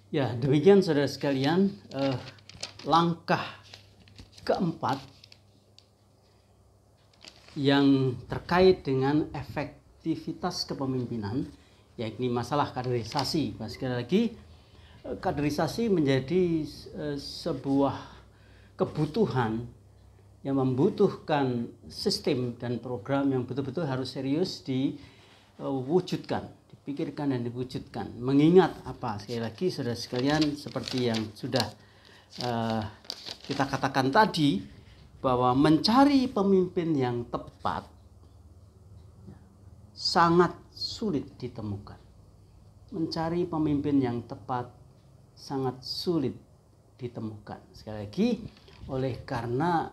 Ya, demikian saudara sekalian, langkah keempat yang terkait dengan efektivitas kepemimpinan, yakni masalah kaderisasi. Nah, sekali lagi, kaderisasi menjadi sebuah kebutuhan yang membutuhkan sistem dan program yang betul-betul harus serius diwujudkan, dipikirkan dan diwujudkan. Mengingat apa? Sekali lagi saudara sekalian, seperti yang sudah kita katakan tadi, bahwa mencari pemimpin yang tepat sangat sulit ditemukan. Mencari pemimpin yang tepat sangat sulit ditemukan. Sekali lagi, oleh karena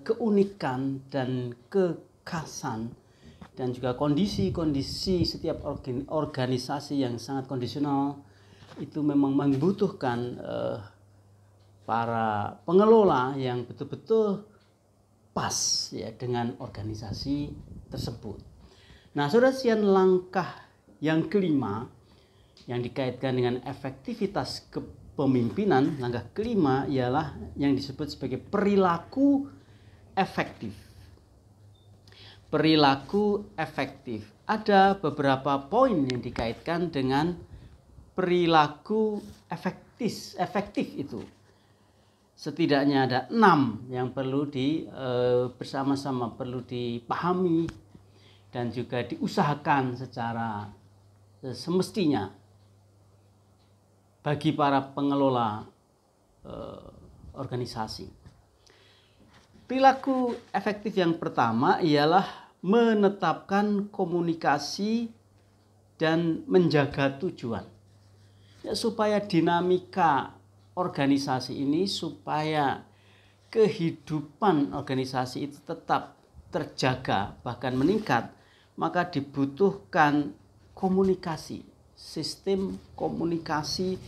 keunikan dan kekhasan dan juga kondisi-kondisi setiap organisasi yang sangat kondisional itu memang membutuhkan para pengelola yang betul-betul pas ya dengan organisasi tersebut. Nah, saudara sekalian, langkah yang kelima yang dikaitkan dengan efektivitas kepemimpinan, langkah kelima ialah yang disebut sebagai perilaku efektif. Perilaku efektif. Ada beberapa poin yang dikaitkan dengan perilaku efektif itu. Setidaknya ada 6 yang perlu bersama-sama perlu dipahami dan juga diusahakan secara semestinya bagi para pengelola organisasi. Perilaku efektif yang pertama ialah menetapkan komunikasi dan menjaga tujuan. Ya, supaya dinamika organisasi ini, supaya kehidupan organisasi itu tetap terjaga bahkan meningkat, maka dibutuhkan komunikasi, sistem komunikasi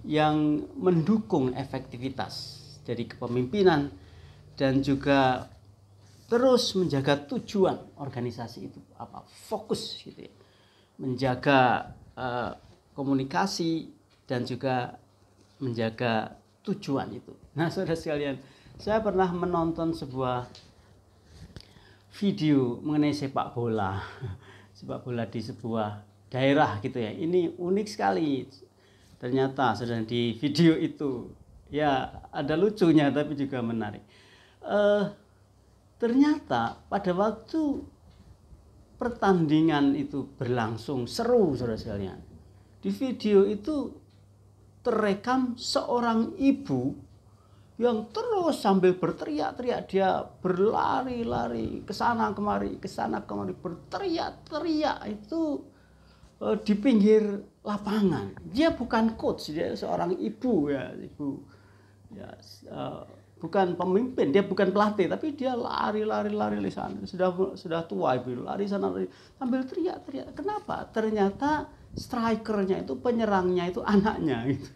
yang mendukung efektivitas dari kepemimpinan dan juga terus menjaga tujuan organisasi itu apa, fokus gitu ya, menjaga komunikasi dan juga menjaga tujuan itu. Nah, saudara sekalian, saya pernah menonton sebuah video mengenai sepak bola di sebuah daerah gitu ya. Ini unik sekali. Ternyata saudara, di video itu ya ada lucunya tapi juga menarik. Ternyata pada waktu pertandingan itu berlangsung seru, saudara sekalian, di video itu terekam seorang ibu yang terus sambil berteriak-teriak, dia berlari-lari ke sana kemari berteriak-teriak itu di pinggir lapangan. Dia bukan coach, dia seorang ibu ya, bukan pemimpin, dia bukan pelatih, tapi dia lari di sana. Sudah tua ibu, lari sana lari sambil teriak-teriak. Kenapa? Ternyata strikernya itu, penyerangnya itu anaknya gitu.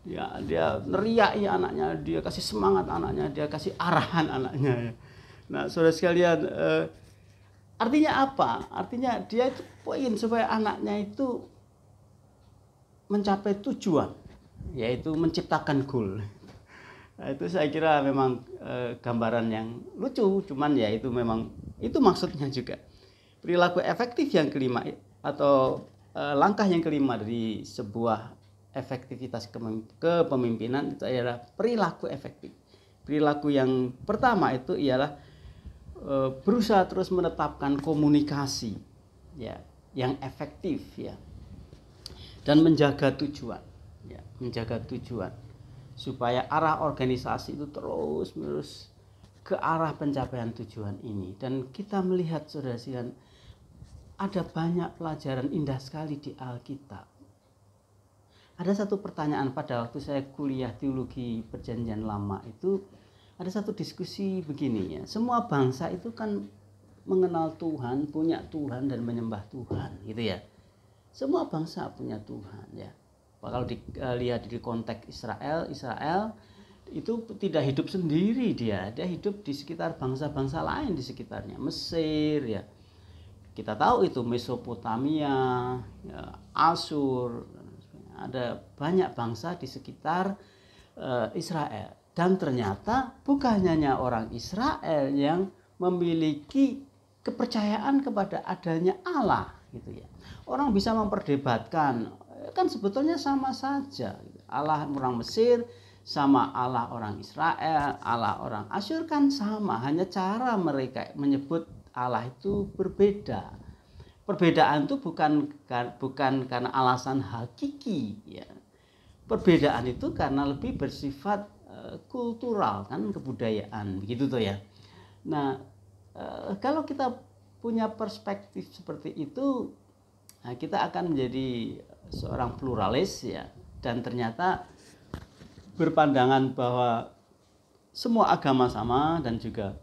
Ya, dia neriak ya anaknya, dia kasih semangat anaknya, dia kasih arahan anaknya. Nah, saudara sekalian, artinya apa? Artinya dia itu poin supaya anaknya itu mencapai tujuan, yaitu menciptakan gol. Nah, itu saya kira memang gambaran yang lucu, cuman ya itu memang itu maksudnya juga. Perilaku efektif yang kelima atau langkah yang kelima dari sebuah efektivitas kepemimpinan itu adalah perilaku efektif. Perilaku yang pertama itu ialah berusaha terus menetapkan komunikasi ya yang efektif ya, dan menjaga tujuan ya, supaya arah organisasi itu terus menerus ke arah pencapaian tujuan ini. Dan kita melihat, saudara sekalian, ada banyak pelajaran indah sekali di Alkitab. Ada satu pertanyaan pada waktu saya kuliah teologi Perjanjian Lama itu, ada satu diskusi begini ya. Semua bangsa itu kan mengenal Tuhan, punya Tuhan dan menyembah Tuhan gitu ya. Semua bangsa punya Tuhan ya. Kalau dilihat di konteks Israel itu tidak hidup sendiri, dia hidup di sekitar bangsa-bangsa lain di sekitarnya. Mesir ya, kita tahu itu, Mesopotamia ya, Asyur, ada banyak bangsa di sekitar Israel. Dan ternyata bukan hanya orang Israel yang memiliki kepercayaan kepada adanya Allah gitu ya. Orang bisa memperdebatkan, kan sebetulnya sama saja. Allah orang Mesir sama Allah orang Israel, Allah orang Asyur kan sama, hanya cara mereka menyebut Allah itu berbeda. Perbedaan itu bukan karena alasan hakiki ya. Perbedaan itu karena lebih bersifat kultural kan, kebudayaan begitu tuh ya. Nah, kalau kita punya perspektif seperti itu, nah kita akan menjadi seorang pluralis ya, dan ternyata berpandangan bahwa semua agama sama dan juga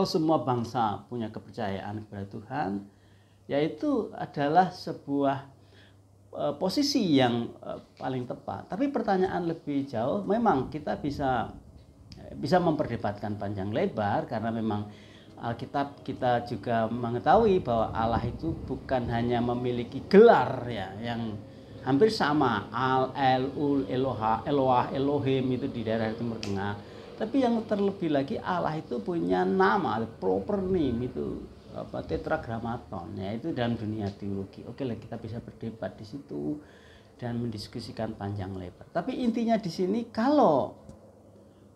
semua bangsa punya kepercayaan kepada Tuhan, yaitu adalah sebuah posisi yang paling tepat. Tapi pertanyaan lebih jauh, memang kita bisa memperdebatkan panjang lebar karena memang Alkitab kita juga mengetahui bahwa Allah itu bukan hanya memiliki gelar ya yang hampir sama, Al, El-Ul, Eloha, Eloah, Elohim itu di daerah Timur Tengah. Tapi yang terlebih lagi Allah itu punya nama, proper name itu tetragrammaton, ya itu dalam dunia teologi. Oke lah, kita bisa berdebat di situ dan mendiskusikan panjang lebar. Tapi intinya di sini, kalau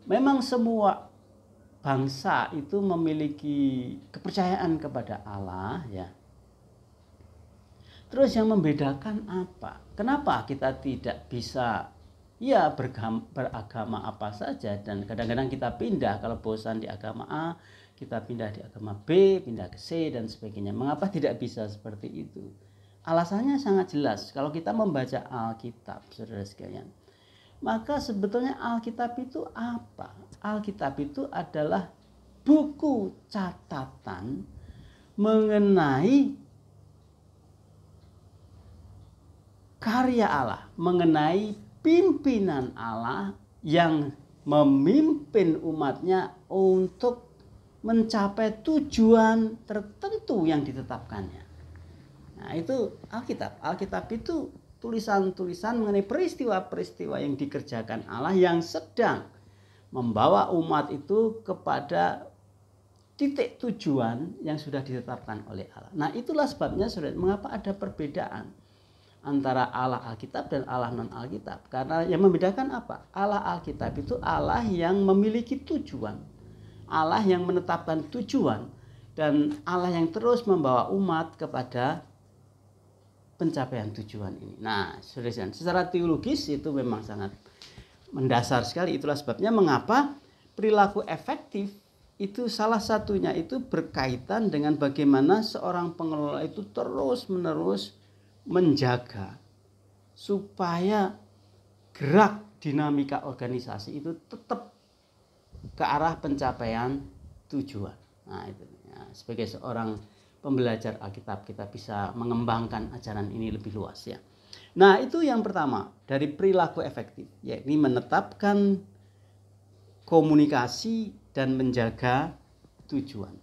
memang semua bangsa itu memiliki kepercayaan kepada Allah ya, terus yang membedakan apa? Kenapa kita tidak bisa ya beragama apa saja, dan kadang-kadang kita pindah kalau bosan di agama A, kita pindah di agama B, pindah ke C dan sebagainya. Mengapa tidak bisa seperti itu? Alasannya sangat jelas. Kalau kita membaca Alkitab, saudara sekalian, maka sebetulnya Alkitab itu apa? Alkitab itu adalah buku catatan mengenai karya Allah, mengenai pimpinan Allah yang memimpin umatnya untuk mencapai tujuan tertentu yang ditetapkannya. Nah, itu Alkitab. Alkitab itu tulisan-tulisan mengenai peristiwa-peristiwa yang dikerjakan Allah yang sedang membawa umat itu kepada titik tujuan yang sudah ditetapkan oleh Allah. Nah, itulah sebabnya saudara, mengapa ada perbedaan antara Allah Alkitab dan Allah non-Alkitab. Karena yang membedakan apa? Allah Alkitab itu Allah yang memiliki tujuan, Allah yang menetapkan tujuan, dan Allah yang terus membawa umat kepada pencapaian tujuan ini. Nah, saudara, secara teologis itu memang sangat mendasar sekali. Itulah sebabnya mengapa perilaku efektif itu salah satunya itu berkaitan dengan bagaimana seorang pengelola itu terus-menerus menjaga supaya gerak dinamika organisasi itu tetap ke arah pencapaian tujuan. Nah, itu ya, sebagai seorang pembelajar Alkitab kita bisa mengembangkan ajaran ini lebih luas ya. Nah, itu yang pertama dari perilaku efektif, yakni menetapkan komunikasi dan menjaga tujuan.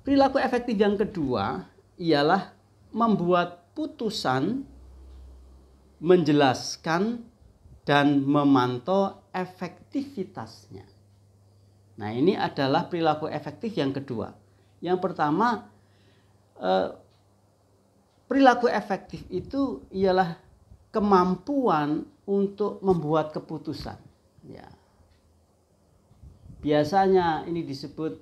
Perilaku efektif yang kedua ialah membuat putusan, menjelaskan dan memantau efektivitasnya. Nah, ini adalah perilaku efektif yang kedua. Yang pertama, perilaku efektif itu ialah kemampuan untuk membuat keputusan. Ya. Biasanya ini disebut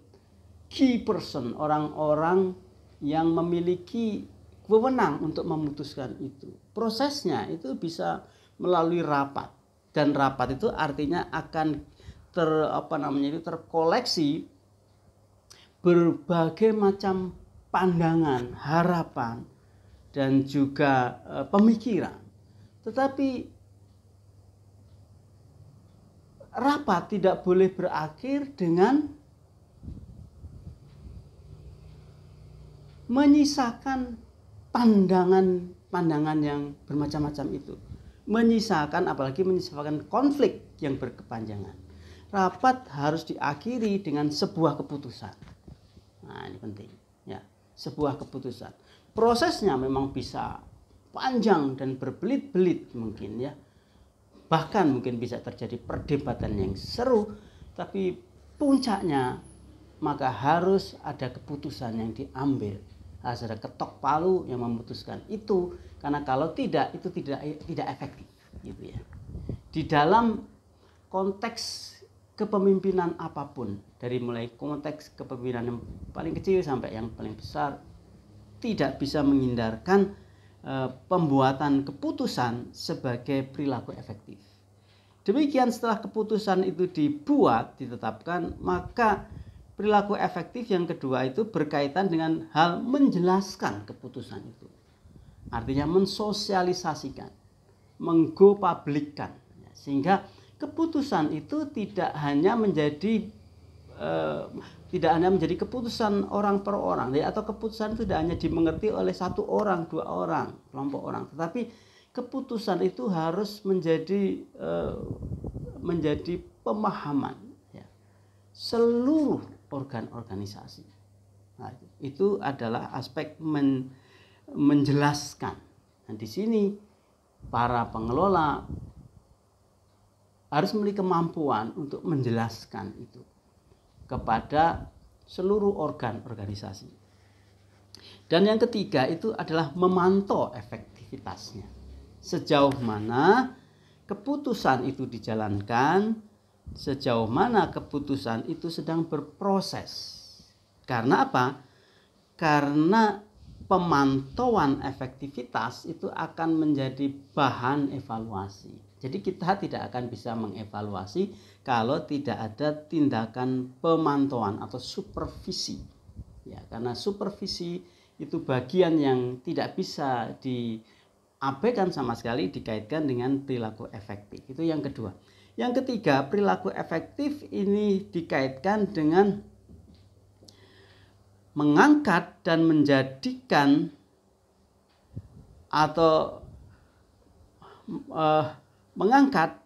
key person, orang-orang yang memiliki wewenang untuk memutuskan itu. Prosesnya itu bisa melalui rapat, dan rapat itu artinya akan terkoleksi berbagai macam pandangan, harapan, dan juga pemikiran. Tetapi rapat tidak boleh berakhir dengan menyisakan pandangan yang bermacam-macam itu. Menyisakan, apalagi menyisakan konflik yang berkepanjangan. Rapat harus diakhiri dengan sebuah keputusan. Nah, ini penting ya, sebuah keputusan. Prosesnya memang bisa panjang dan berbelit-belit mungkin ya. Bahkan mungkin bisa terjadi perdebatan yang seru, tapi puncaknya maka harus ada keputusan yang diambil. Harus ada ketok palu yang memutuskan itu, karena kalau tidak itu tidak efektif gitu ya. Di dalam konteks kepemimpinan apapun, dari mulai konteks kepemimpinan yang paling kecil sampai yang paling besar, tidak bisa menghindarkan pembuatan keputusan sebagai perilaku efektif. Demikian setelah keputusan itu dibuat, ditetapkan, maka perilaku efektif yang kedua itu berkaitan dengan hal menjelaskan keputusan itu. Artinya mensosialisasikan, menggo-publikkan, sehingga keputusan itu tidak hanya menjadi keputusan orang per orang, atau keputusan itu tidak hanya dimengerti oleh satu orang, dua orang, kelompok orang, tetapi keputusan itu harus menjadi pemahaman ya, seluruh organ organisasi. Nah, itu adalah aspek menjelaskan. Nah, di sini para pengelola harus memiliki kemampuan untuk menjelaskan itu kepada seluruh organ organisasi. Dan yang ketiga itu adalah memantau efektivitasnya. Sejauh mana keputusan itu dijalankan, sejauh mana keputusan itu sedang berproses. Karena apa? Karena pemantauan efektivitas itu akan menjadi bahan evaluasi. Jadi kita tidak akan bisa mengevaluasi kalau tidak ada tindakan pemantauan atau supervisi. Ya, karena supervisi itu bagian yang tidak bisa diabaikan sama sekali dikaitkan dengan perilaku efektif. Itu yang kedua. Yang ketiga, perilaku efektif ini dikaitkan dengan mengangkat dan menjadikan atau mengangkat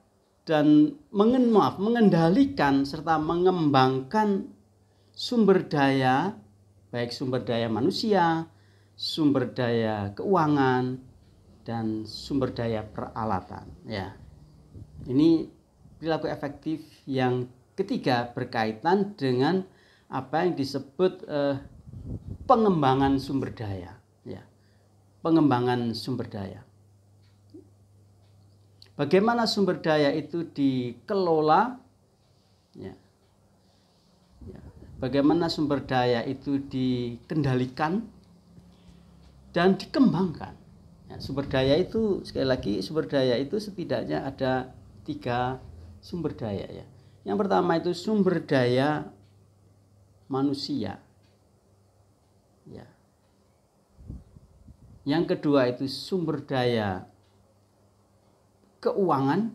dan mengendalikan serta mengembangkan sumber daya, baik sumber daya manusia, sumber daya keuangan, dan sumber daya peralatan. Ya, ini perilaku efektif yang ketiga berkaitan dengan apa yang disebut pengembangan sumber daya. Ya, pengembangan sumber daya. Bagaimana sumber daya itu dikelola, ya. Bagaimana sumber daya itu dikendalikan dan dikembangkan. Ya, sumber daya itu, sekali lagi, sumber daya itu setidaknya ada 3 sumber daya. Ya. Yang pertama itu sumber daya manusia. Ya. Yang kedua itu sumber daya keuangan,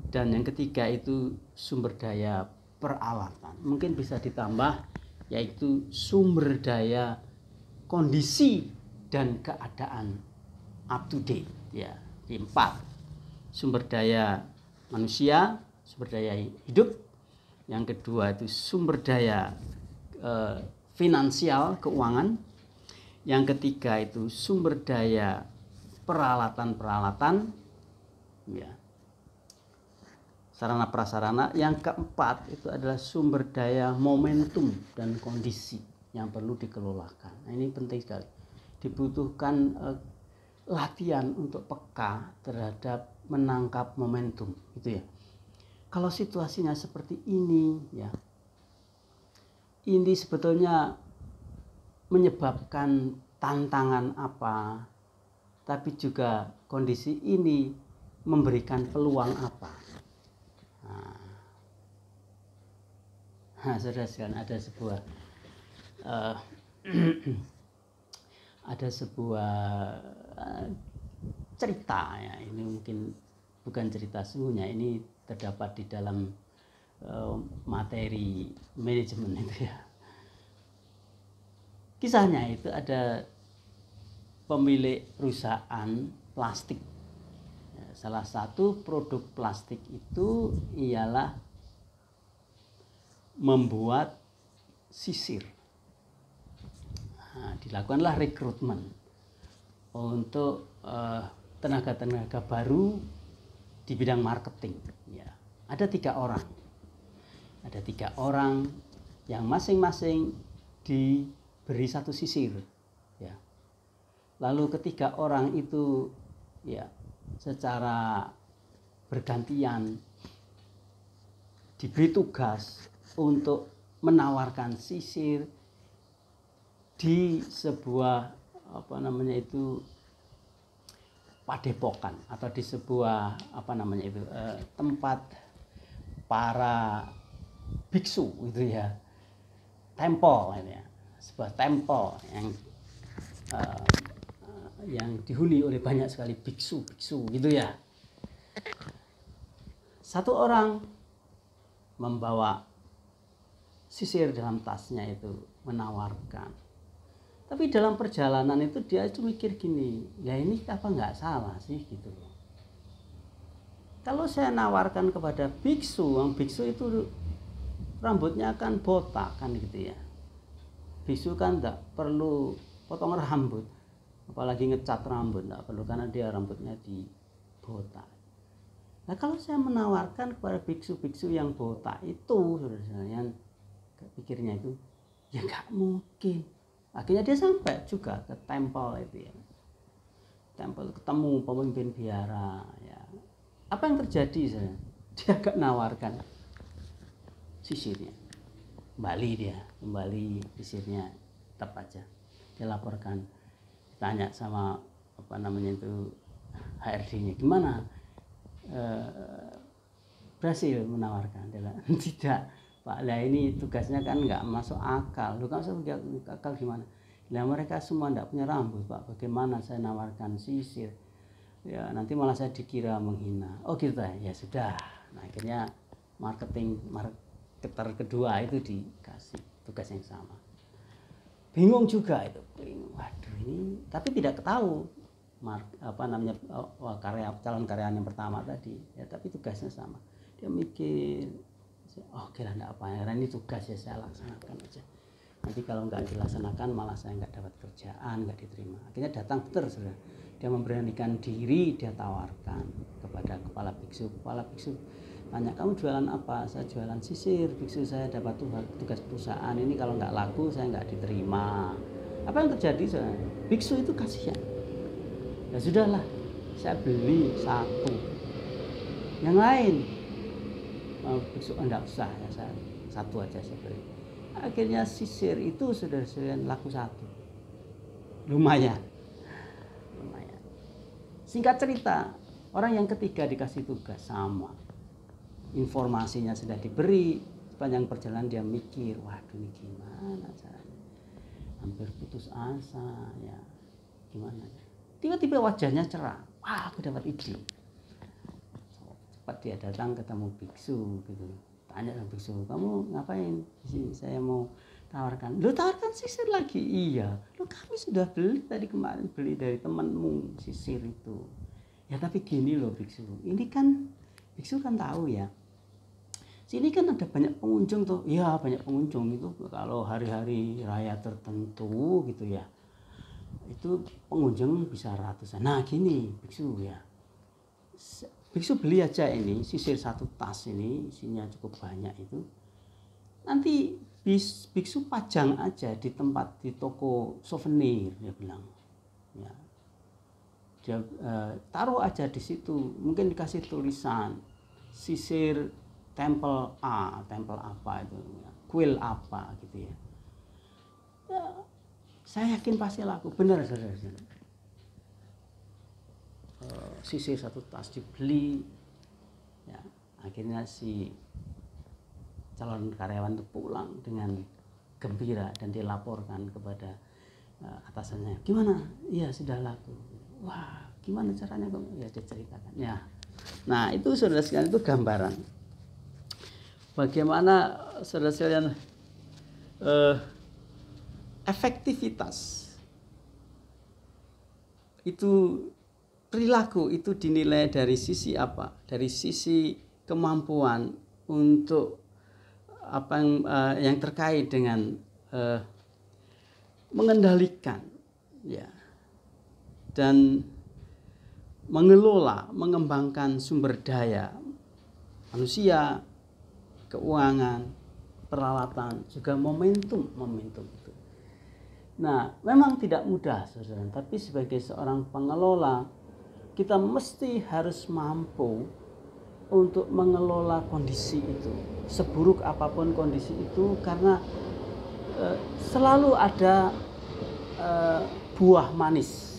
dan yang ketiga itu sumber daya peralatan. Mungkin bisa ditambah yaitu sumber daya kondisi dan keadaan up to date. Ya, 4. Sumber daya manusia, sumber daya hidup. Yang kedua itu sumber daya finansial, keuangan. Yang ketiga itu sumber daya peralatan-peralatan, ya, sarana prasarana. Yang keempat itu adalah sumber daya momentum dan kondisi yang perlu dikelolakan. Nah, ini penting sekali. Dibutuhkan latihan untuk peka terhadap menangkap momentum, gitu ya. Kalau situasinya seperti ini, ya, ini sebetulnya menyebabkan tantangan apa, tapi juga kondisi ini memberikan peluang apa. Nah, saudara sekalian, ada sebuah cerita, ya. Ini mungkin bukan cerita sesungguhnya, ini terdapat di dalam materi manajemen itu, ya. Kisahnya itu ada pemilik perusahaan plastik. Salah satu produk plastik itu ialah membuat sisir. Nah, dilakukanlah rekrutmen untuk tenaga-tenaga baru di bidang marketing. Ya, ada 3 orang yang masing-masing diberi satu sisir. Ya, lalu ketiga orang itu ya secara bergantian diberi tugas untuk menawarkan sisir di sebuah padepokan atau di sebuah tempat para biksu itu ya, temple ini ya, sebuah temple yang dihuni oleh banyak sekali biksu gitu ya. Satu orang membawa sisir dalam tasnya itu menawarkan. Tapi dalam perjalanan itu dia itu mikir gini, ya ini apa nggak salah sih gitu loh. Kalau saya nawarkan kepada biksu itu rambutnya kan botak kan gitu ya. Biksu kan nggak perlu potong rambut, apalagi ngecat rambut nggak perlu karena dia rambutnya dibotak. Nah kalau saya menawarkan kepada biksu-biksu yang botak itu, saudara-saudara, pikirnya itu ya nggak mungkin. Akhirnya dia sampai juga ke temple itu ya. Temple ketemu pemimpin biara ya. Apa yang terjadi saya? Dia gak nawarkan sisirnya. Kembali sisirnya tetap aja. Dia laporkan, tanya sama HRD-nya, gimana? Berhasil menawarkan? Dia bilang, tidak. Pak, lah ini tugasnya kan nggak masuk akal. Lu kan masuk akal gimana? Lah mereka semua nggak punya rambut, Pak. Bagaimana saya nawarkan sisir? Ya nanti malah saya dikira menghina. Oh gitu ya sudah. Nah akhirnya marketer kedua itu dikasih tugas yang sama. Bingung juga itu. Waduh ini, tapi tidak tahu calon karyawan yang pertama tadi. Ya tapi tugasnya sama. Dia mikir, oke lah enggak apa ya, ini tugas ya saya laksanakan aja. Nanti kalau nggak dilaksanakan malah saya nggak dapat kerjaan, nggak diterima. Akhirnya datang saudara. Dia memberanikan diri, dia tawarkan kepada kepala biksu. Kepala biksu tanya, kamu jualan apa? Saya jualan sisir. Biksu, saya dapat tugas perusahaan ini, kalau nggak laku saya nggak diterima. Apa yang terjadi saudara? Biksu itu kasihan. Ya sudahlah, saya beli satu. Yang lain biksu enggak usah ya, saya satu aja saya beli. Akhirnya sisir itu sudah laku satu. Lumayan. Singkat cerita, orang yang ketiga dikasih tugas sama. Informasinya sudah diberi, sepanjang perjalanan dia mikir, waduh ini gimana caranya? Hampir putus asa ya. Gimana ya? Tiba-tiba wajahnya cerah. Wah, aku dapat ide. Cepat dia datang ketemu biksu gitu. Tanya sama biksu, kamu ngapain di sini? Saya mau tawarkan. Lu tawarkan sisir lagi? Iya. Lu kami sudah beli tadi kemarin, beli dari temanmu sisir itu. Ya tapi gini loh biksu. Ini kan biksu kan tahu ya. Sini kan ada banyak pengunjung tuh. Iya, banyak pengunjung itu kalau hari-hari raya tertentu gitu ya. Itu pengunjung bisa ratusan. Nah, gini biksu ya. Biksu beli aja ini sisir satu tas ini, isinya cukup banyak itu. Nanti biksu pajang aja di tempat di toko souvenir, dia bilang. Ya. Dia taruh aja di situ, mungkin dikasih tulisan sisir temple A, temple apa itu, ya. Kuil apa gitu ya. Ya, saya yakin pasti laku, benar saudara-saudara. Sisir satu tas dibeli ya, akhirnya si calon karyawan itu pulang dengan gembira dan dilaporkan kepada atasannya, gimana? Iya sudah laku. Wah gimana caranya kamu? Ya diceritakan ya. Nah itu saudara sekalian, itu gambaran bagaimana saudara sekalian efektivitas itu, perilaku itu dinilai dari sisi apa? Dari sisi kemampuan untuk apa yang terkait dengan mengendalikan ya dan mengelola, mengembangkan sumber daya manusia, keuangan, peralatan, juga momentum itu. Nah, memang tidak mudah, saudara, tapi sebagai seorang pengelola, kita mesti harus mampu untuk mengelola kondisi itu. Seburuk apapun kondisi itu, karena selalu ada buah manis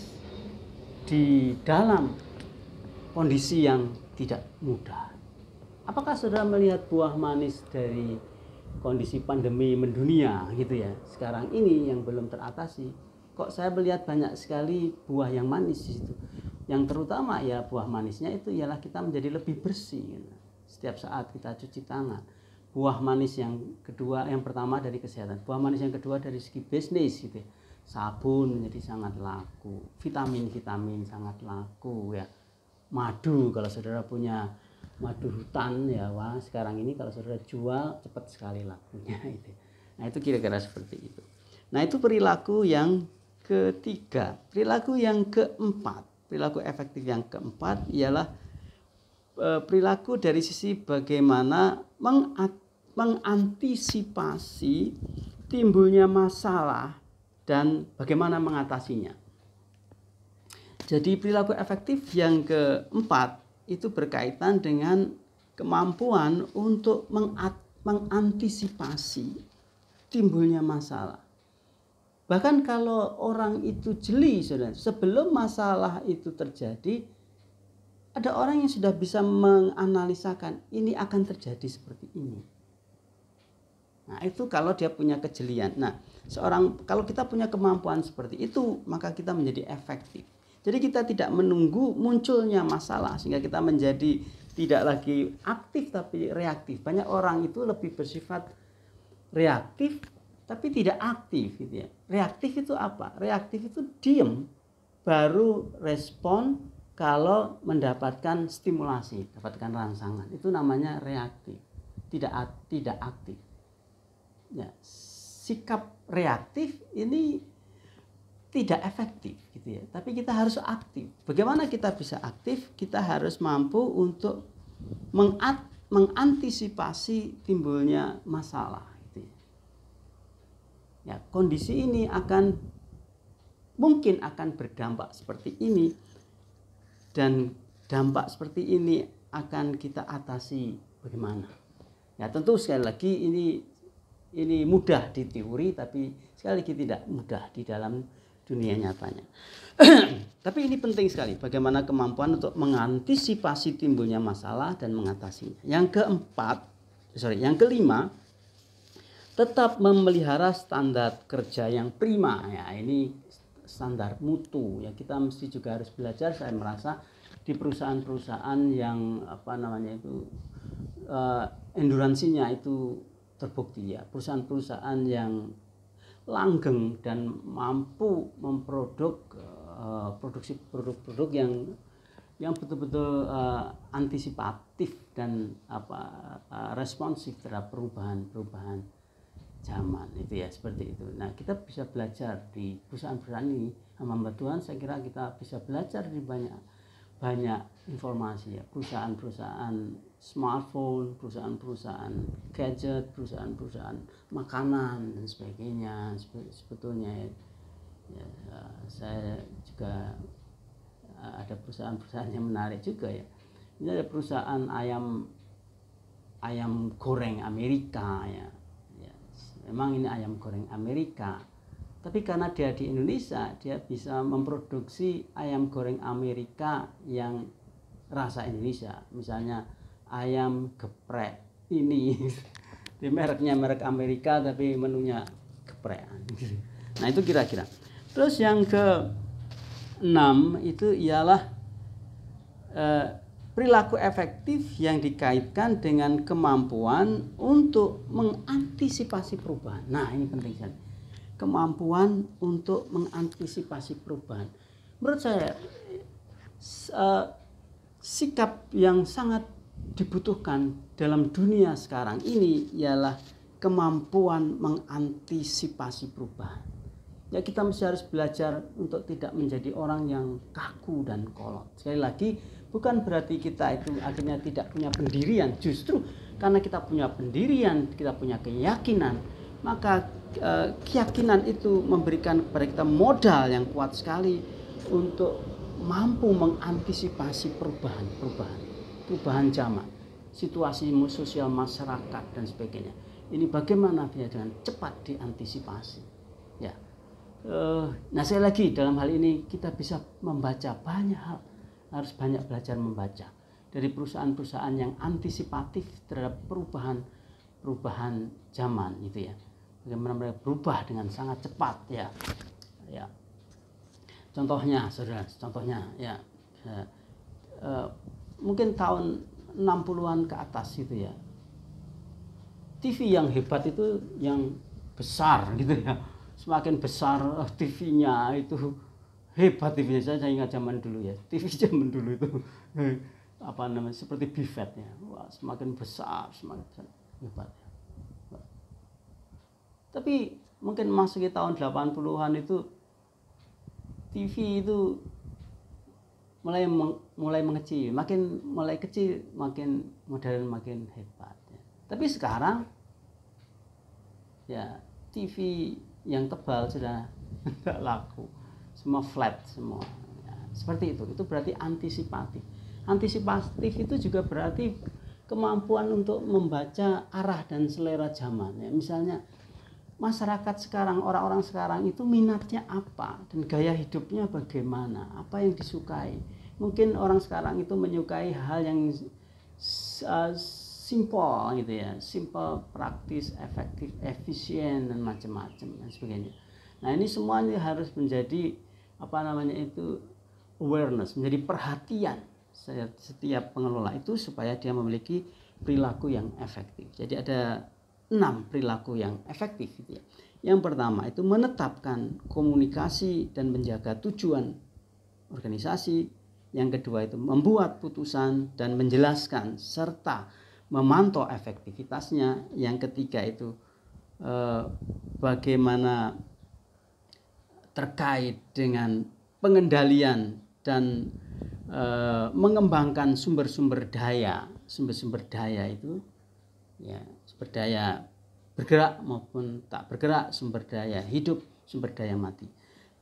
di dalam kondisi yang tidak mudah. Apakah saudara melihat buah manis dari kondisi pandemi mendunia gitu ya sekarang ini yang belum teratasi? Kok saya melihat banyak sekali buah yang manis di situ. Yang terutama ya buah manisnya itu ialah kita menjadi lebih bersih gitu. Setiap saat kita cuci tangan. Buah manis yang kedua, yang pertama dari kesehatan. Buah manis yang kedua dari segi bisnis gitu ya. Sabun menjadi sangat laku, vitamin sangat laku ya. Madu, kalau saudara punya madu hutan ya, wah sekarang ini kalau saudara jual cepat sekali lakunya itu. Nah, itu kira-kira seperti itu. Nah, itu perilaku yang ketiga. Perilaku yang keempat, perilaku efektif yang keempat ialah perilaku dari sisi bagaimana mengantisipasi timbulnya masalah dan bagaimana mengatasinya. Jadi perilaku efektif yang keempat itu berkaitan dengan kemampuan untuk mengantisipasi timbulnya masalah. Bahkan kalau orang itu jeli, saudara, sebelum masalah itu terjadi, ada orang yang sudah bisa menganalisakan ini akan terjadi seperti ini. Nah, itu kalau dia punya kejelian. Nah, kalau kita punya kemampuan seperti itu, maka kita menjadi efektif. Jadi kita tidak menunggu munculnya masalah sehingga kita menjadi tidak lagi aktif tapi reaktif. Banyak orang itu lebih bersifat reaktif tapi tidak aktif gitu ya. Reaktif itu apa? Reaktif itu diam baru respon kalau mendapatkan stimulasi, dapatkan rangsangan. Itu namanya reaktif. Tidak aktif. Ya, sikap reaktif ini tidak efektif gitu ya. Tapi kita harus aktif. Bagaimana kita bisa aktif? Kita harus mampu untuk mengantisipasi timbulnya masalah gitu ya. Ya, kondisi ini mungkin akan berdampak seperti ini dan dampak seperti ini akan kita atasi bagaimana? Ya, tentu sekali lagi ini mudah di teori tapi sekali lagi tidak mudah di dalam dunia nyatanya. Tapi ini penting sekali bagaimana kemampuan untuk mengantisipasi timbulnya masalah dan mengatasinya. Yang kelima, tetap memelihara standar kerja yang prima ya. Ini standar mutu ya, kita mesti juga harus belajar. Saya merasa di perusahaan-perusahaan yang enduransinya itu terbukti ya, perusahaan-perusahaan yang langgeng dan mampu memproduksi produk-produk yang betul-betul antisipatif dan responsif terhadap perubahan zaman itu ya, seperti itu. Nah, kita bisa belajar di perusahaan-perusahaan ini. Hamba Tuhan, saya kira kita bisa belajar di banyak informasi ya, perusahaan-perusahaan smartphone, perusahaan-perusahaan gadget, perusahaan-perusahaan makanan dan sebagainya. Sebetulnya ya, saya juga ada perusahaan-perusahaan yang menarik juga ya. Ini ada perusahaan ayam goreng Amerika ya. Memang ini ayam goreng Amerika. Tapi karena dia di Indonesia, dia bisa memproduksi ayam goreng Amerika yang rasa Indonesia. Misalnya ayam geprek ini, di mereknya merek Amerika tapi menunya geprek. Nah, itu kira-kira. Terus yang ke-6 itu ialah perilaku efektif yang dikaitkan dengan kemampuan untuk mengantisipasi perubahan. Nah, ini penting sekali. Kemampuan untuk mengantisipasi perubahan. Menurut saya sikap yang sangat dibutuhkan dalam dunia sekarang ini ialah kemampuan mengantisipasi perubahan. Ya kita mesti harus belajar untuk tidak menjadi orang yang kaku dan kolot. Sekali lagi, bukan berarti kita itu akhirnya tidak punya pendirian. Justru karena kita punya pendirian, kita punya keyakinan, maka keyakinan itu memberikan kepada kita modal yang kuat sekali untuk mampu mengantisipasi perubahan zaman, situasi sosial masyarakat dan sebagainya. Ini bagaimana dia dengan cepat diantisipasi. Ya. Nah, sekali lagi dalam hal ini kita bisa membaca banyak hal, harus banyak belajar membaca dari perusahaan-perusahaan yang antisipatif terhadap perubahan zaman gitu ya. Bagaimana mereka berubah dengan sangat cepat ya. Ya. Contohnya, saudara, ya, mungkin tahun 60-an ke atas gitu ya. TV yang hebat itu yang besar gitu ya. Semakin besar TV-nya itu hebat TV-nya. Saya ingat zaman dulu ya. TV zaman dulu itu apa namanya seperti bivet ya. Wah, semakin besar hebat. Tapi mungkin masuk ke tahun 80-an itu TV itu mulai mengecil, mulai kecil, makin modern, makin hebat. Ya. Tapi sekarang ya TV yang tebal sudah tidak laku, semua flat semua. Ya, seperti itu berarti antisipatif. Antisipatif itu juga berarti kemampuan untuk membaca arah dan selera zaman. Ya, misalnya masyarakat sekarang, orang-orang sekarang itu minatnya apa dan gaya hidupnya bagaimana, apa yang disukai. Mungkin orang sekarang itu menyukai hal yang simple gitu ya, simple, praktis, efektif, efisien dan macam-macam dan sebagainya. Nah, ini semuanya harus menjadi awareness, menjadi perhatian setiap pengelola itu supaya dia memiliki perilaku yang efektif. Jadi ada 6 perilaku yang efektif gitu ya. Yang pertama itu menetapkan komunikasi dan menjaga tujuan organisasi. Yang kedua itu membuat putusan dan menjelaskan serta memantau efektivitasnya. Yang ketiga itu bagaimana terkait dengan pengendalian dan mengembangkan sumber-sumber daya itu ya, sumber daya bergerak maupun tak bergerak, sumber daya hidup, sumber daya mati.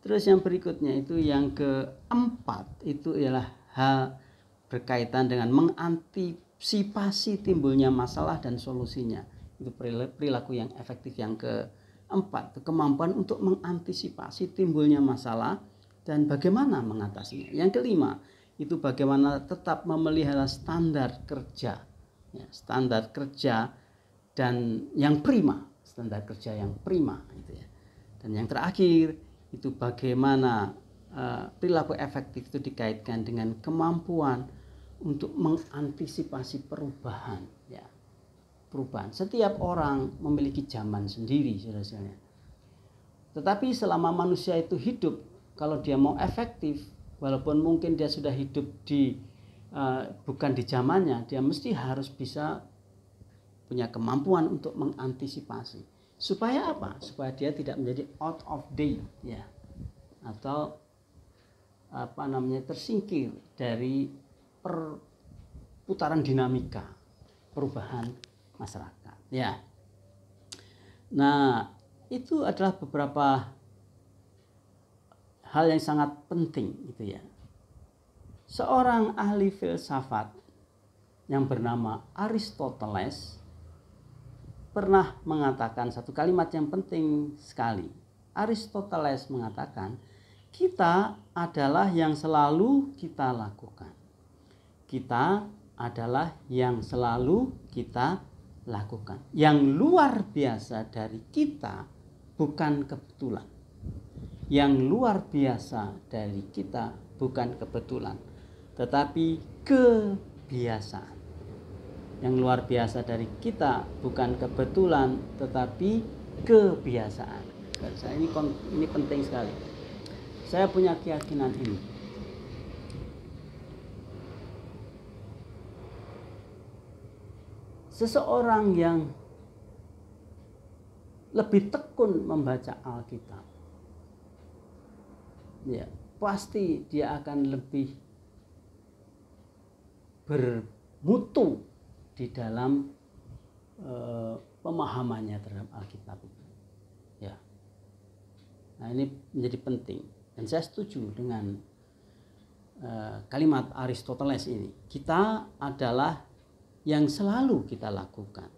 Terus yang berikutnya itu yang keempat itu ialah hal berkaitan dengan mengantisipasi timbulnya masalah dan solusinya. Itu perilaku yang efektif yang keempat, kemampuan untuk mengantisipasi timbulnya masalah dan bagaimana mengatasinya. Yang kelima itu bagaimana tetap memelihara standar kerja, ya, standar kerja dan yang prima, standar kerja yang prima gitu ya. Dan yang terakhir itu bagaimana perilaku efektif itu dikaitkan dengan kemampuan untuk mengantisipasi perubahan ya. Perubahan. Setiap orang memiliki zaman sendiri saudara-saudara. Tetapi selama manusia itu hidup, kalau dia mau efektif, walaupun mungkin dia sudah hidup di bukan di zamannya, dia mesti harus bisa punya kemampuan untuk mengantisipasi. Supaya apa? Supaya dia tidak menjadi out of date ya. Atau tersingkir dari perputaran dinamika perubahan masyarakat ya. Nah, itu adalah beberapa hal yang sangat penting gitu ya. Seorang ahli filsafat yang bernama Aristoteles pernah mengatakan satu kalimat yang penting sekali. Aristoteles mengatakan, kita adalah yang selalu kita lakukan. Kita adalah yang selalu kita lakukan. Yang luar biasa dari kita bukan kebetulan. Yang luar biasa dari kita bukan kebetulan, tetapi kebiasaan. Yang luar biasa dari kita bukan kebetulan, tetapi kebiasaan. Ini penting sekali. Saya punya keyakinan ini. Seseorang yang lebih tekun membaca Alkitab, ya pasti dia akan lebih bermutu di dalam pemahamannya terhadap Alkitab itu. Ya. Nah, ini menjadi penting dan saya setuju dengan kalimat Aristoteles ini. Kita adalah yang selalu kita lakukan.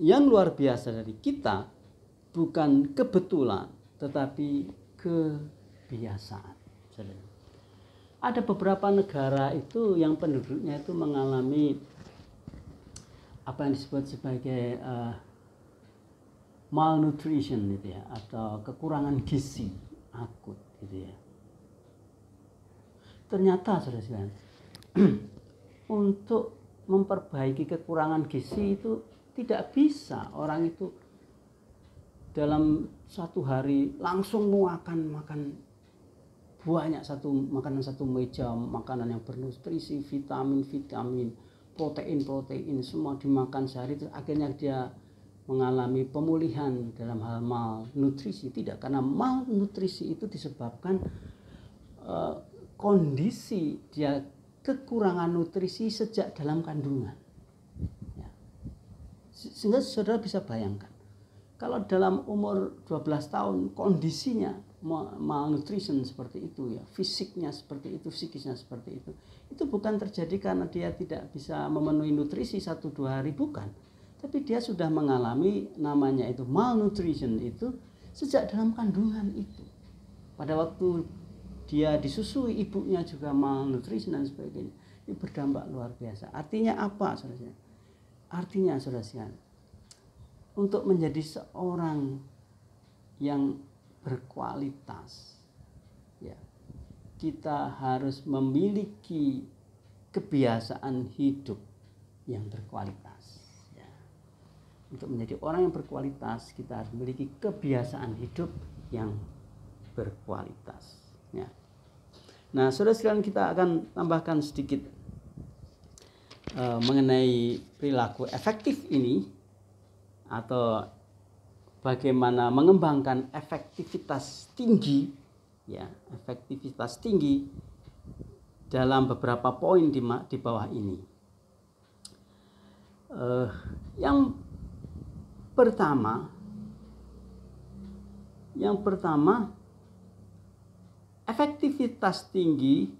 Yang luar biasa dari kita bukan kebetulan, tetapi kebiasaan. Ada beberapa negara itu yang penduduknya itu mengalami apa yang disebut sebagai malnutrition gitu ya, atau kekurangan gizi akut gitu ya. Ternyata saudara-saudara, untuk memperbaiki kekurangan gizi itu tidak bisa orang itu dalam satu hari langsung makan banyak makanan satu meja, makanan yang bernutrisi, vitamin, protein semua dimakan sehari, terus akhirnya dia mengalami pemulihan dalam hal malnutrisi. Tidak, karena malnutrisi itu disebabkan kondisi dia kekurangan nutrisi sejak dalam kandungan. Ya. Sehingga saudara bisa bayangkan, kalau dalam umur 12 tahun kondisinya malnutrition seperti itu ya, fisiknya seperti itu, psikisnya seperti itu bukan terjadi karena dia tidak bisa memenuhi nutrisi 1-2 hari, bukan, tapi dia sudah mengalami namanya itu malnutrition itu sejak dalam kandungan itu. Pada waktu dia disusui ibunya juga malnutrition dan sebagainya. Ini berdampak luar biasa. Artinya apa, saudara? Artinya, saudara, untuk menjadi seorang yang berkualitas, ya, kita harus memiliki kebiasaan hidup yang berkualitas. Ya. Untuk menjadi orang yang berkualitas, kita harus memiliki kebiasaan hidup yang berkualitas. Ya. Nah, saudara sekalian, kita akan tambahkan sedikit mengenai perilaku efektif ini, atau bagaimana mengembangkan efektivitas tinggi, ya, efektivitas tinggi dalam beberapa poin di bawah ini. Yang pertama, efektivitas tinggi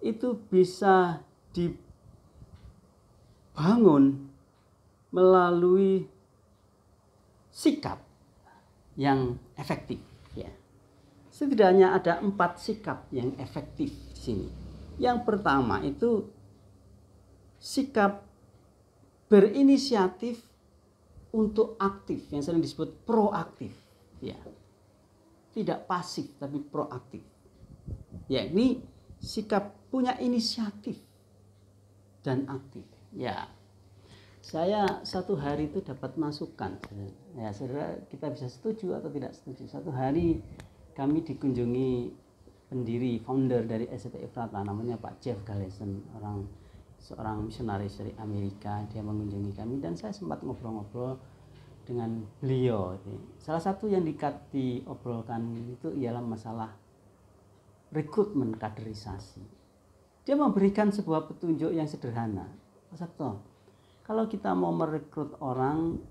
itu bisa dibangun melalui sikap yang efektif. Ya. Setidaknya ada 4 sikap yang efektif di sini. Yang pertama itu sikap berinisiatif untuk aktif, yang sering disebut proaktif. Ya. Tidak pasif tapi proaktif. Yakni sikap punya inisiatif dan aktif. Ya. Saya satu hari itu dapat masukan, ya saudara, kita bisa setuju atau tidak setuju. Satu hari kami dikunjungi pendiri, founder dari SCT Ephrata, namanya Pak Jeff Galison, seorang misionaris dari Amerika. Dia mengunjungi kami dan saya sempat ngobrol-ngobrol dengan beliau. Salah satu yang diobrolkan itu ialah masalah rekrutmen, kaderisasi. Dia memberikan sebuah petunjuk yang sederhana. Pak Sabto, kalau kita mau merekrut orang,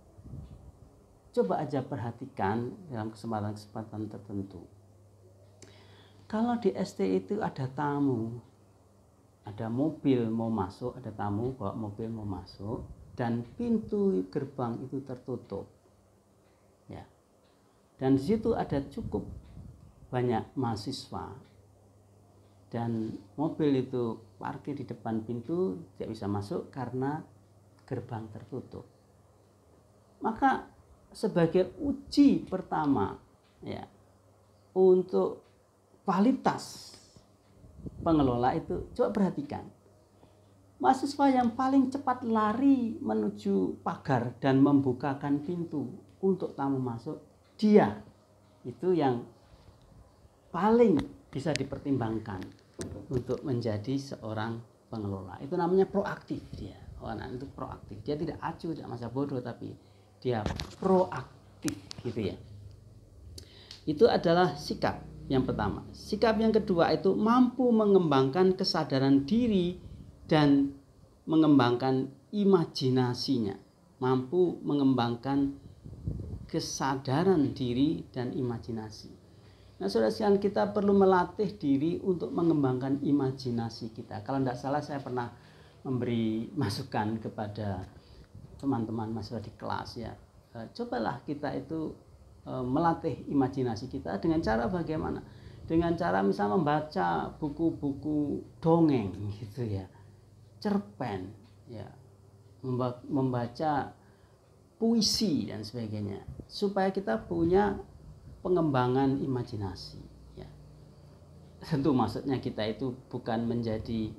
coba aja perhatikan dalam kesempatan-kesempatan tertentu. Kalau di ST itu ada tamu, ada mobil mau masuk, ada tamu bawa mobil mau masuk, dan pintu gerbang itu tertutup. Ya. Dan di situ ada cukup banyak mahasiswa. Dan mobil itu parkir di depan pintu, tidak bisa masuk karena gerbang tertutup. Maka sebagai uji pertama, ya, untuk kualitas pengelola itu, coba perhatikan. Mahasiswa yang paling cepat lari menuju pagar dan membukakan pintu untuk tamu masuk, dia itu yang paling bisa dipertimbangkan untuk menjadi seorang pengelola. Itu namanya proaktif dia. Orang itu proaktif. Dia tidak acuh, tidak masa bodoh, tapi dia proaktif gitu ya. Itu adalah sikap yang pertama. Sikap yang kedua itu mampu mengembangkan kesadaran diri dan mengembangkan imajinasinya. Mampu mengembangkan kesadaran diri dan imajinasi. Nah, saudara sekalian, kita perlu melatih diri untuk mengembangkan imajinasi kita. Kalau tidak salah, saya pernah memberi masukan kepada teman-teman mahasiswa di kelas ya. Cobalah kita itu melatih imajinasi kita dengan cara bagaimana? Dengan cara misalnya membaca buku-buku dongeng gitu ya, cerpen ya, membaca puisi dan sebagainya, supaya kita punya pengembangan imajinasi ya. Tentu maksudnya kita itu bukan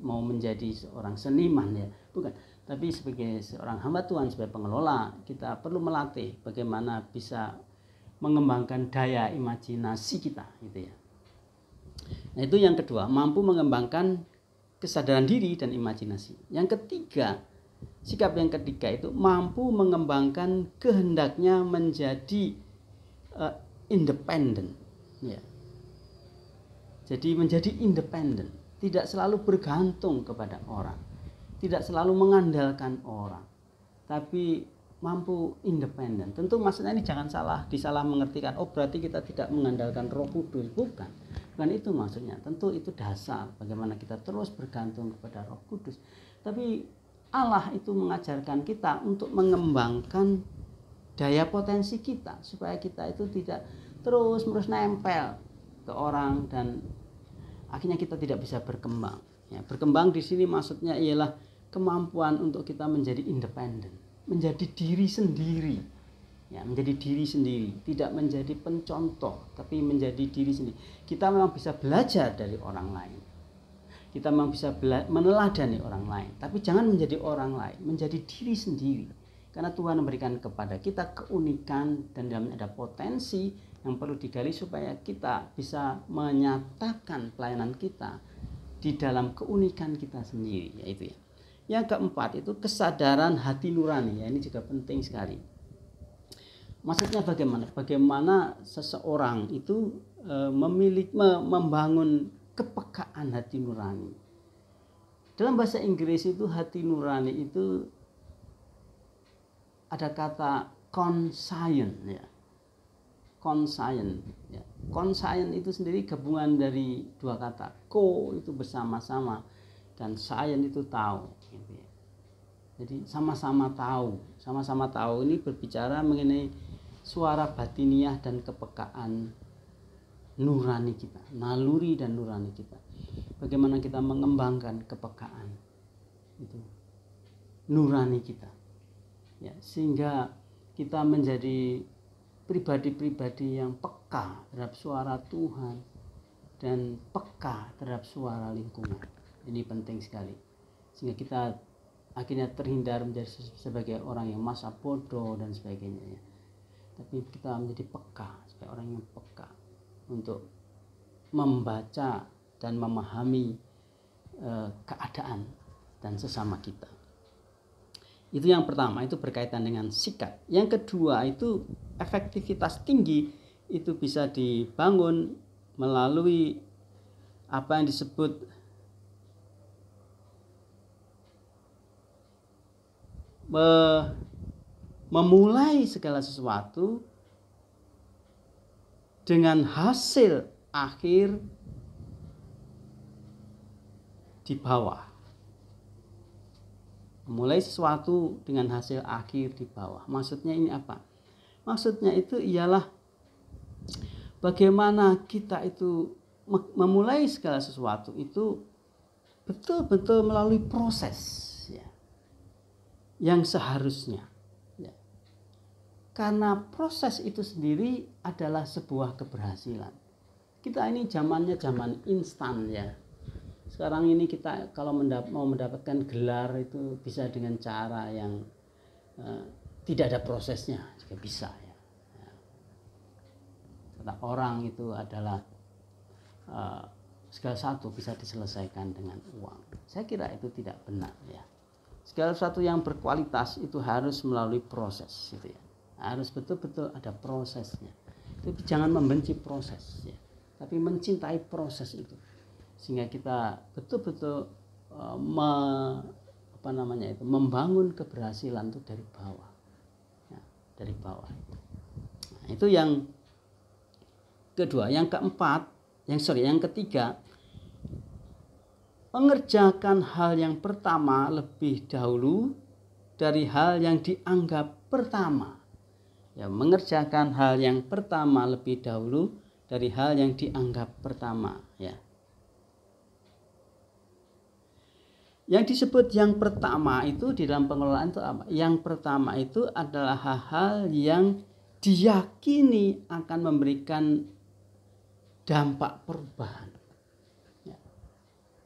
mau menjadi seorang seniman ya, bukan, tapi sebagai seorang hamba Tuhan, sebagai pengelola, kita perlu melatih bagaimana bisa mengembangkan daya imajinasi kita gitu ya. Nah, itu yang kedua, mampu mengembangkan kesadaran diri dan imajinasi. Yang ketiga, sikap yang ketiga itu mampu mengembangkan kehendaknya menjadi independen ya. Jadi menjadi independen, tidak selalu bergantung kepada orang, tidak selalu mengandalkan orang, tapi mampu independen. Tentu maksudnya ini jangan disalah mengertikan, oh berarti kita tidak mengandalkan Roh Kudus. Bukan itu maksudnya. Tentu itu dasar bagaimana kita terus bergantung kepada Roh Kudus. Tapi Allah itu mengajarkan kita untuk mengembangkan daya potensi kita, supaya kita itu tidak terus-menerus nempel ke orang dan akhirnya kita tidak bisa berkembang. Ya, berkembang di sini maksudnya ialah kemampuan untuk kita menjadi independen, menjadi diri sendiri. Ya, menjadi diri sendiri, tidak menjadi pencontoh, tapi menjadi diri sendiri. Kita memang bisa belajar dari orang lain. Kita memang bisa meneladani orang lain, tapi jangan menjadi orang lain, menjadi diri sendiri. Karena Tuhan memberikan kepada kita keunikan dan dalamnya ada potensi yang perlu digali supaya kita bisa menyatakan pelayanan kita di dalam keunikan kita sendiri, yaitu ya. Yang keempat itu kesadaran hati nurani ya, ini juga penting sekali. Maksudnya bagaimana? Bagaimana seseorang itu membangun kepekaan hati nurani. Dalam bahasa Inggris itu hati nurani itu ada kata conscience ya. Conscience ya. Conscience itu sendiri gabungan dari dua kata. Co itu bersama-sama dan science itu tahu gitu ya. Jadi sama-sama tahu ini berbicara mengenai suara batiniah dan kepekaan nurani kita, naluri dan nurani kita. Bagaimana kita mengembangkan kepekaan itu nurani kita ya, sehingga kita menjadi pribadi-pribadi yang peka terhadap suara Tuhan dan peka terhadap suara lingkungan. Ini penting sekali, sehingga kita akhirnya terhindar menjadi sebagai orang yang masa bodoh dan sebagainya ya. Tapi kita menjadi peka, sebagai orang yang peka untuk membaca dan memahami keadaan dan sesama kita. Itu yang pertama, itu berkaitan dengan sikap. Yang kedua itu efektivitas tinggi itu bisa dibangun melalui apa yang disebut memulai segala sesuatu dengan hasil akhir di bawah. Memulai sesuatu dengan hasil akhir di bawah. Maksudnya ini apa? Maksudnya itu ialah bagaimana kita itu memulai segala sesuatu itu betul-betul melalui proses ya, yang seharusnya. Karena proses itu sendiri adalah sebuah keberhasilan. Kita ini zamannya zaman instan ya. Sekarang ini kita kalau mau mendapatkan gelar itu bisa dengan cara yang tidak ada prosesnya juga bisa ya. Kata orang itu adalah segala sesuatu bisa diselesaikan dengan uang. Saya kira itu tidak benar ya. Segala sesuatu yang berkualitas itu harus melalui proses gitu ya. Harus betul-betul ada prosesnya. Tapi jangan membenci proses, ya. Tapi mencintai proses itu, sehingga kita betul-betul membangun keberhasilan itu dari bawah, ya, dari bawah. Nah, itu yang kedua. Yang keempat, yang ketiga, mengerjakan hal yang pertama lebih dahulu dari hal yang dianggap pertama. Ya, mengerjakan hal yang pertama lebih dahulu dari hal yang dianggap pertama, ya. Yang disebut yang pertama itu di dalam pengelolaan itu apa? Yang pertama itu adalah hal-hal yang diyakini akan memberikan dampak perubahan. Ya.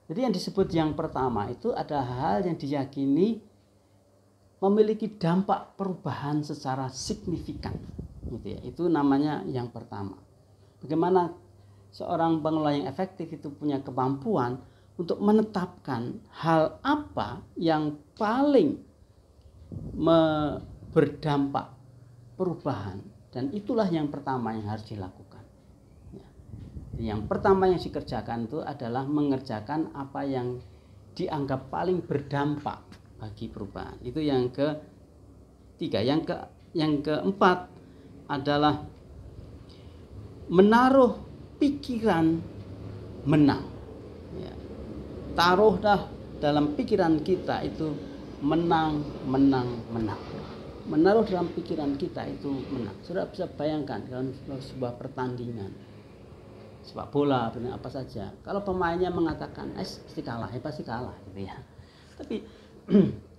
Jadi yang disebut yang pertama itu adalah hal yang diyakini memiliki dampak perubahan secara signifikan, gitu ya. Itu namanya yang pertama. Bagaimana seorang pengelola yang efektif itu punya kemampuan untuk menetapkan hal apa yang paling berdampak perubahan, dan itulah yang pertama yang harus dilakukan. Ya. Yang pertama yang dikerjakan itu adalah mengerjakan apa yang dianggap paling berdampak bagi perubahan. Itu yang ketiga. Yang keempat adalah menaruh pikiran menang. Ya. Taruhlah dalam pikiran kita itu menang. Menaruh dalam pikiran kita itu menang. Saudara bisa bayangkan dalam sebuah pertandingan sepak bola, apa saja, kalau pemainnya mengatakan pasti kalah, gitu ya. Tapi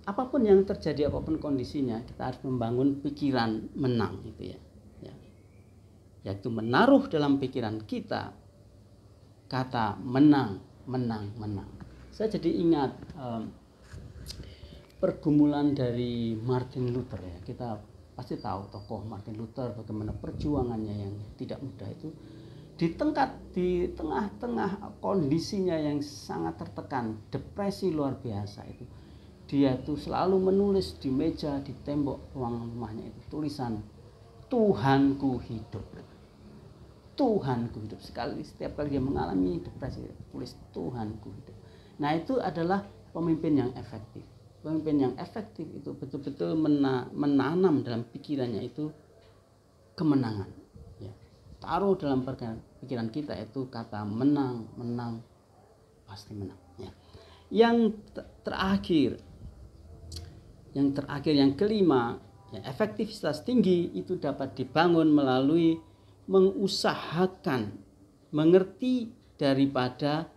apapun yang terjadi, apapun kondisinya, kita harus membangun pikiran menang, gitu ya. Yaitu menaruh dalam pikiran kita kata menang. Saya jadi ingat pergumulan dari Martin Luther, ya. Kita pasti tahu tokoh Martin Luther, bagaimana perjuangannya yang tidak mudah itu di tengah-tengah kondisinya yang sangat tertekan, depresi luar biasa itu. Dia tuh selalu menulis di meja, di tembok ruang rumahnya itu tulisan Tuhanku hidup. Setiap kali dia mengalami depresi, tulis Tuhanku hidup. Nah, itu adalah pemimpin yang efektif. Pemimpin yang efektif itu betul-betul menanam dalam pikirannya itu kemenangan. Ya. Taruh dalam pikiran kita itu kata menang, pasti menang. Ya. Yang terakhir, yang kelima, ya, efektivitas tinggi itu dapat dibangun melalui mengusahakan mengerti daripada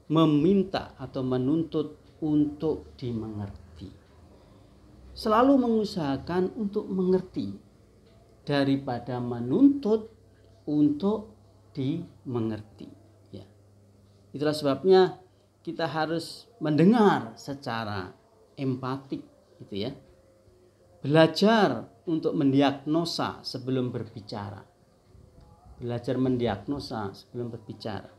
meminta atau menuntut untuk dimengerti. Selalu mengusahakan untuk mengerti daripada menuntut untuk dimengerti. Ya. Itulah sebabnya kita harus mendengar secara empatik, gitu ya. Belajar untuk mendiagnosa sebelum berbicara. Belajar mendiagnosa sebelum berbicara.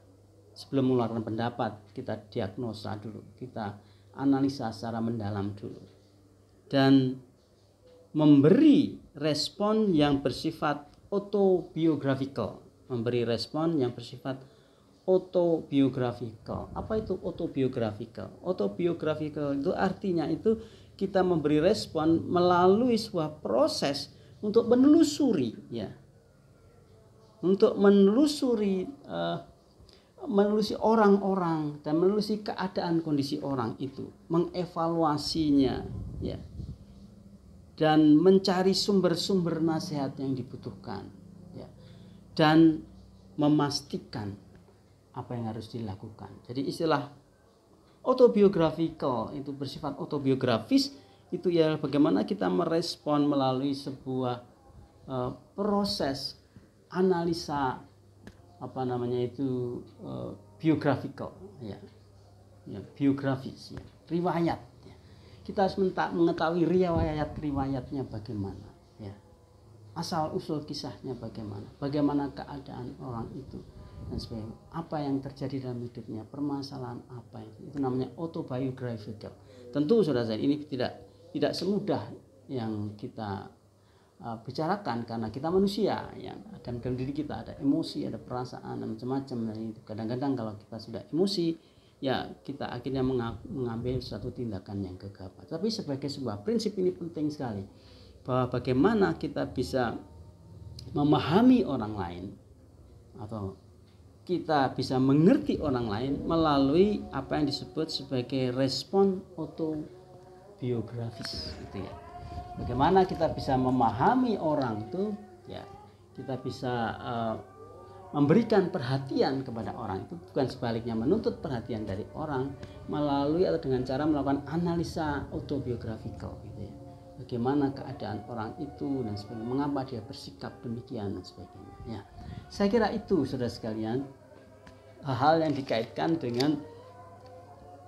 Sebelum mengeluarkan pendapat, kita diagnosa dulu, kita analisa secara mendalam dulu. Dan memberi respon yang bersifat autobiographical. Apa itu autobiographical? Autobiographical itu artinya itu kita memberi respon melalui sebuah proses untuk menelusuri, ya. Untuk menelusuri orang-orang dan menelusuri keadaan kondisi orang itu, mengevaluasinya, ya. Dan mencari sumber-sumber nasihat yang dibutuhkan, ya. Dan memastikan apa yang harus dilakukan. Jadi istilah autobiographical itu bersifat autobiografis, itu ya bagaimana kita merespon melalui sebuah proses analisa biographical, ya, biografis, ya, riwayat, ya. Kita harus mengetahui riwayatnya bagaimana, ya, asal usul kisahnya bagaimana keadaan orang itu dan sebagainya, apa yang terjadi dalam hidupnya, permasalahan apa itu namanya autobiographical. Tentu saudara, ini tidak semudah yang kita bicarakan, karena kita manusia ya, dan dalam diri kita ada emosi, ada perasaan dan macam-macam. Dan itu kadang-kadang kalau kita sudah emosi ya kita akhirnya mengambil suatu tindakan yang gegabah. Tapi sebagai sebuah prinsip ini penting sekali, bahwa bagaimana kita bisa memahami orang lain atau kita bisa mengerti orang lain melalui apa yang disebut sebagai respon autobiografis gitu ya. Bagaimana kita bisa memahami orang itu ya, kita bisa memberikan perhatian kepada orang itu, bukan sebaliknya menuntut perhatian dari orang, melalui atau dengan cara melakukan analisa autobiografikal gitu ya. Bagaimana keadaan orang itu dan sebagainya, mengapa dia bersikap demikian dan sebagainya ya. Saya kira itu saudara sekalian, hal yang dikaitkan dengan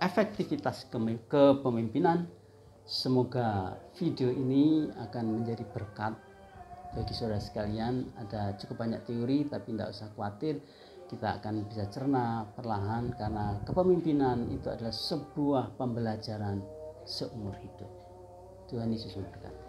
efektivitas kepemimpinan. Semoga video ini akan menjadi berkat bagi saudara sekalian. Ada cukup banyak teori, tapi tidak usah khawatir, kita akan bisa cerna perlahan, karena kepemimpinan itu adalah sebuah pembelajaran seumur hidup. Tuhan Yesus memberkati.